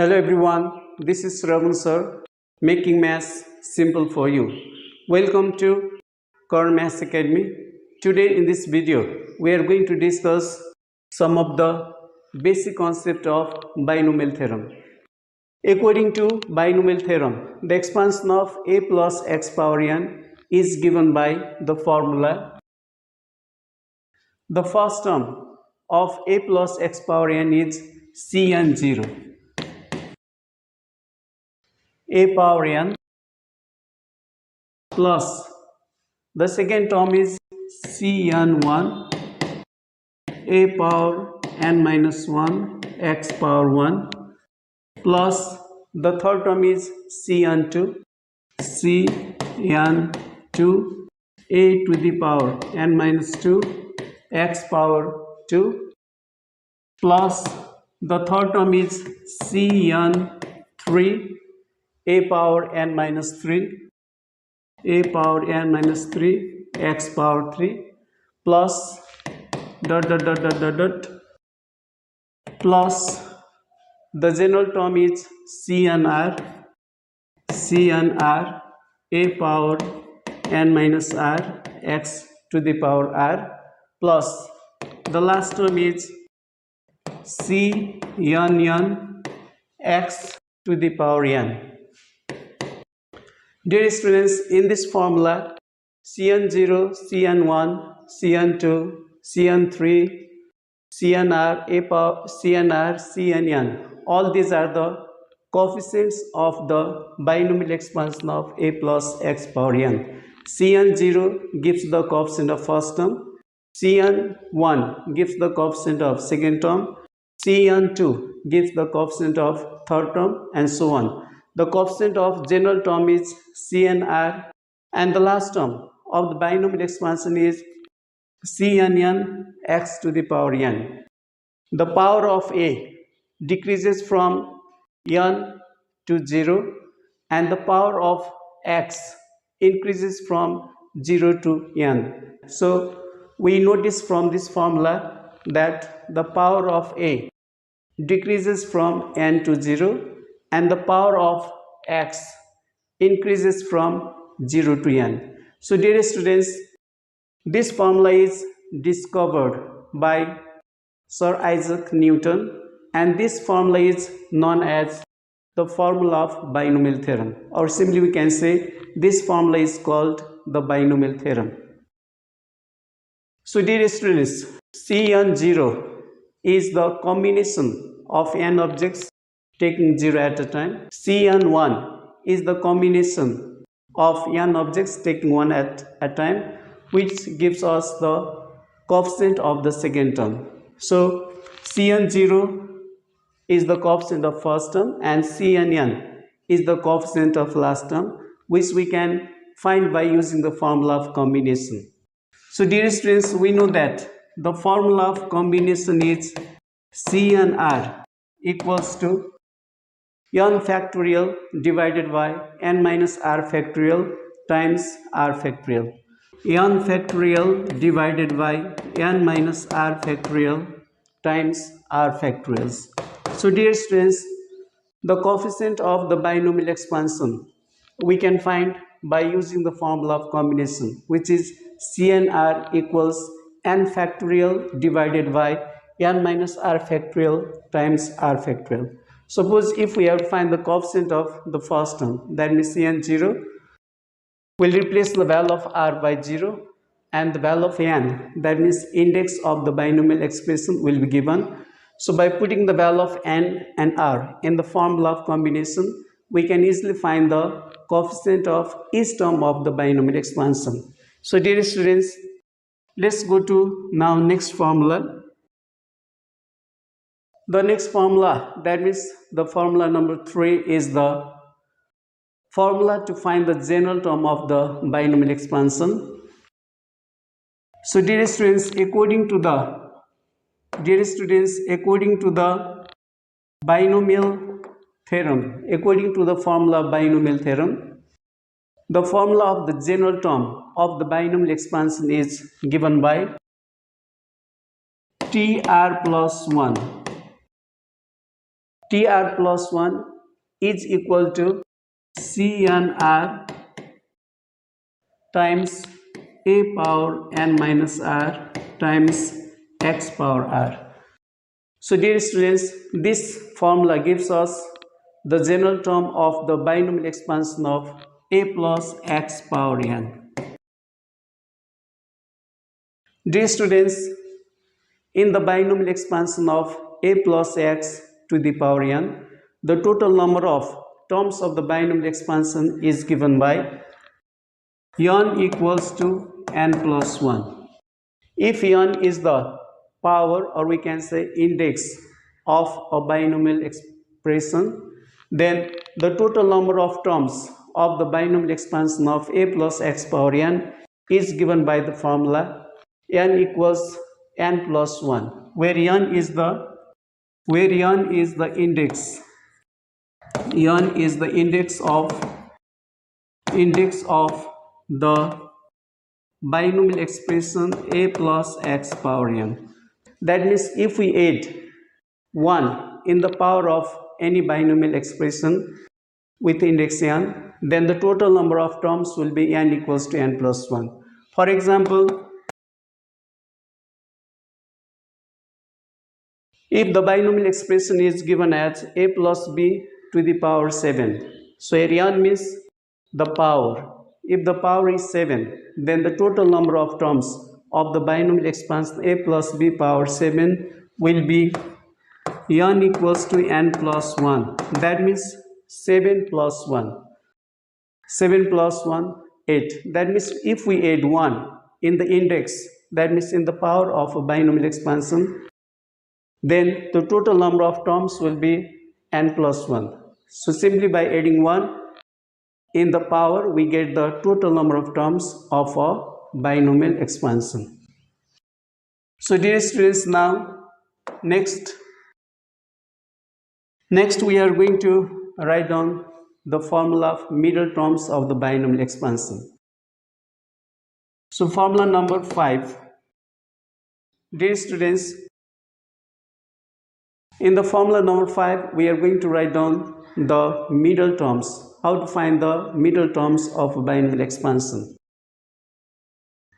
Hello everyone, this is Shrawan Sir, making maths simple for you. Welcome to Karna Maths Academy. Today in this video, we are going to discuss some of the basic concept of binomial theorem. According to binomial theorem, the expansion of a plus x power n is given by the formula. The first term of a plus x power n is cn0. A power n plus the second term is cn1 a power n minus 1 x power 1 plus the third term is cn2 a to the power n minus 2 x power 2 plus the third term is cn3 a power n minus 3 a power n minus 3 x power 3 plus plus the general term is cnr a power n minus r x to the power r plus the last term is cnn x to the power n. Dear students, in this formula, cn0, cn1, cn2, cn3, cnr, a power, cnr, cnn, all these are the coefficients of the binomial expansion of a plus x power n. cn0 gives the coefficient of first term, cn1 gives the coefficient of second term, cn2 gives the coefficient of third term, and so on. The coefficient of general term is cnr and the last term of the binomial expansion is cnn x to the power n. The power of a decreases from n to 0 and the power of x increases from 0 to n. So we notice from this formula that the power of a decreases from n to 0 and the power of x increases from 0 to n. So dear students, this formula is discovered by Sir Isaac Newton and this formula is known as the formula of binomial theorem, or simply we can say this formula is called the binomial theorem. So dear students, cn0 is the combination of n objects taking 0 at a time. cn1 is the combination of n objects taking 1 at a time, which gives us the coefficient of the second term. So cn0 is the coefficient of first term and cnn is the coefficient of last term, which we can find by using the formula of combination. So dear students, we know that the formula of combination is cnr equals to n factorial divided by n minus r factorial times r factorial. N factorial divided by n minus r factorial times r factorials. So dear students, the coefficient of the binomial expansion we can find by using the formula of combination, which is cnr equals n factorial divided by n minus r factorial times r factorial. Suppose if we have to find the coefficient of the first term, that means cn0, we'll replace the value of r by 0 and the value of n, that means index of the binomial expression, will be given. So by putting the value of n and r in the formula of combination, we can easily find the coefficient of each term of the binomial expansion. So dear students, let's go to now next formula. The next formula, that means the formula number 3, is the formula to find the general term of the binomial expansion. So dear students, according to the binomial theorem, according to the formula of binomial theorem, the formula of the general term of the binomial expansion is given by tr plus 1 tr plus 1 is equal to cnr times a power n minus r times x power r. So dear students, this formula gives us the general term of the binomial expansion of a plus x power n. Dear students, in the binomial expansion of a plus x to the power n, the total number of terms of the binomial expansion is given by n equals to n plus 1. If n is the power, or we can say index, of a binomial expression, then the total number of terms of the binomial expansion of a plus x power n is given by the formula n equals n plus 1, where n is the index. n is the index of the binomial expression a plus x power n. That means if we add 1 in the power of any binomial expression with index n, then the total number of terms will be n equals to n plus 1. For example, if the binomial expression is given as a plus b to the power 7, so area n means the power. If the power is 7, then the total number of terms of the binomial expansion a plus b power 7 will be n equals to n plus 1. That means 7 plus 1. 7 plus 1, 8. That means if we add 1 in the index, that means in the power of a binomial expansion, then the total number of terms will be n plus 1. So simply by adding 1 in the power, we get the total number of terms of a binomial expansion. So dear students, now next we are going to write down the formula of middle terms of the binomial expansion. So formula number 5. Dear students, in the formula number 5, we are going to write down the middle terms. How to find the middle terms of binomial expansion.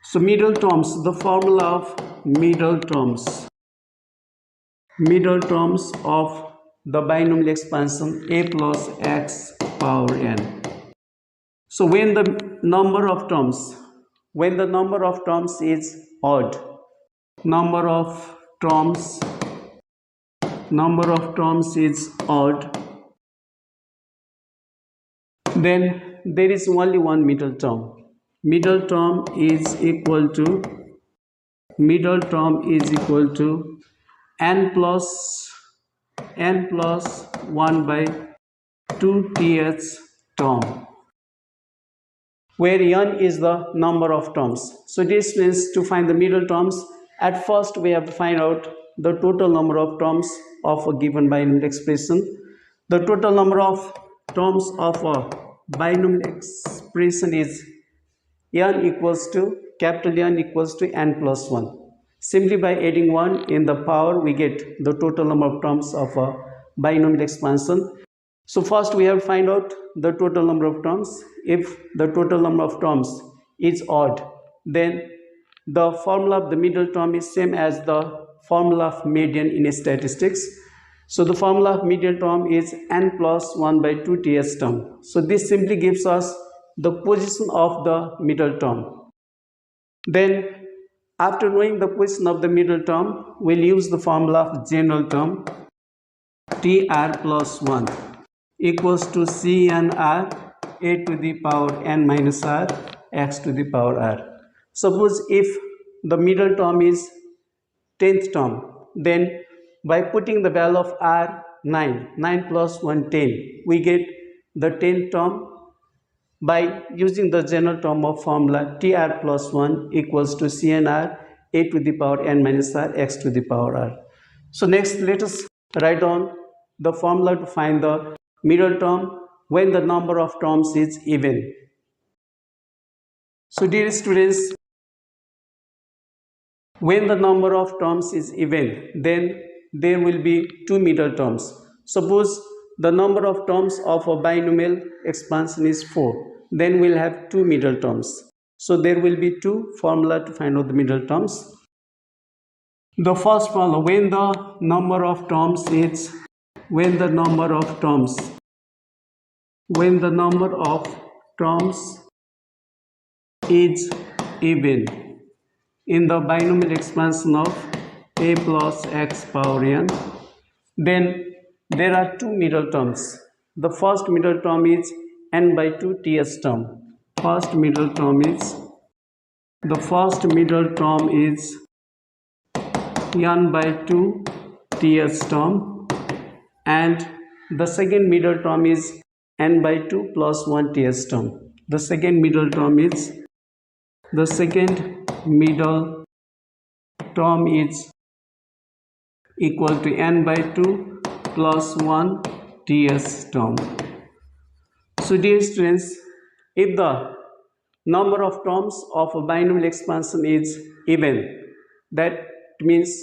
So middle terms, the formula of middle terms of the binomial expansion a plus x power n. So when the number of terms is odd, number of terms is odd, then there is only one middle term. Middle term is equal to n plus 1 by 2th term, where n is the number of terms. So this means to find the middle terms, at first we have to find out the total number of terms of a given binomial expression. The total number of terms of a binomial expression is n equals to n plus 1. Simply by adding 1 in the power, we get the total number of terms of a binomial expansion. So first we have to find out the total number of terms. If the total number of terms is odd, then the formula of the middle term is same as the formula of median in statistics. So the formula of median term is n plus 1 by 2th term. So this simply gives us the position of the middle term. Then after knowing the position of the middle term, we'll use the formula of general term tr plus 1 equals to cnr a to the power n minus r x to the power r. Suppose if the middle term is 10th term, then by putting the value of r 9 plus 1 10, we get the 10th term by using the general term of formula tr plus 1 equals to cnr a to the power n minus r x to the power r. So next, let us write down the formula to find the middle term when the number of terms is even. So dear students, when the number of terms is even, then there will be two middle terms. Suppose the number of terms of a binomial expansion is 4. Then we'll have two middle terms. So there will be two formula to find out the middle terms. The first formula, when the number of terms is even in the binomial expansion of a plus x power n, then there are two middle terms. The first middle term is n by 2 ts term. The first middle term is n by 2 ts term, and the second middle term is n by 2 plus 1 ts term. The second middle term is equal to n by 2 plus 1 ts term. So dear students, if the number of terms of a binomial expansion is even, that means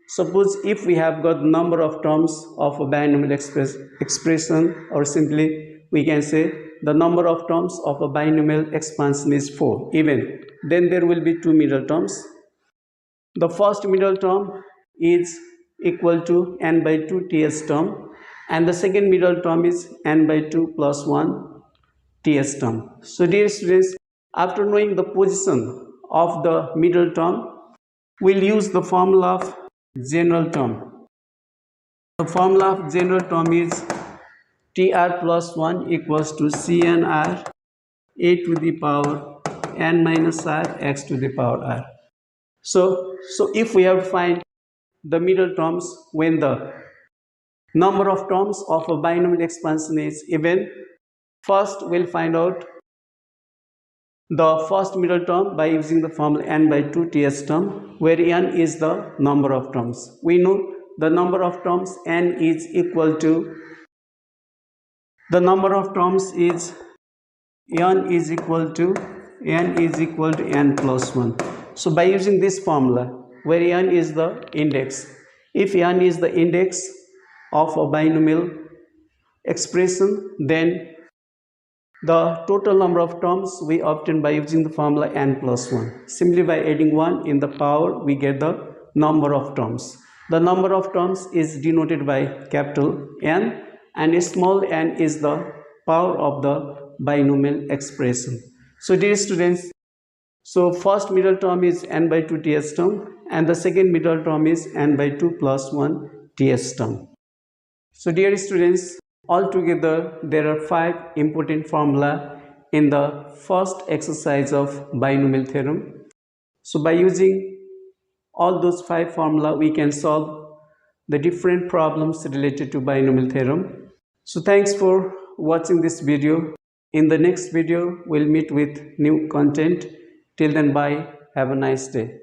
suppose if we have got the number of terms of a binomial expression, or simply we can say the number of terms of a binomial expansion is 4 even, then there will be two middle terms. The first middle term is equal to n by 2 ts term, and the second middle term is n by 2 plus 1 ts term. So dear students, after knowing the position of the middle term, we'll use the formula of general term. The formula of general term is tr plus 1 equals to cnr a to the power n minus r x to the power r. So if we have to find the middle terms when the number of terms of a binomial expansion is even, first we'll find out the first middle term by using the formula n by 2 ts term, where n is the number of terms. We know the number of terms n is equal to, the number of terms is n is equal to n plus 1. So by using this formula, where n is the index, if n is the index of a binomial expression, then the total number of terms we obtain by using the formula n plus 1. Simply by adding 1 in the power, we get the number of terms. The number of terms is denoted by capital N, and small n is the power of the binomial expression. So dear students, so first middle term is n by 2 ts term, and the second middle term is n by 2 plus 1 ts term. So dear students, altogether there are 5 important formula in the first exercise of binomial theorem. So by using all those 5 formula, we can solve the different problems related to binomial theorem. So thanks for watching this video. In the next video, we'll meet with new content. Till then, bye. Have a nice day.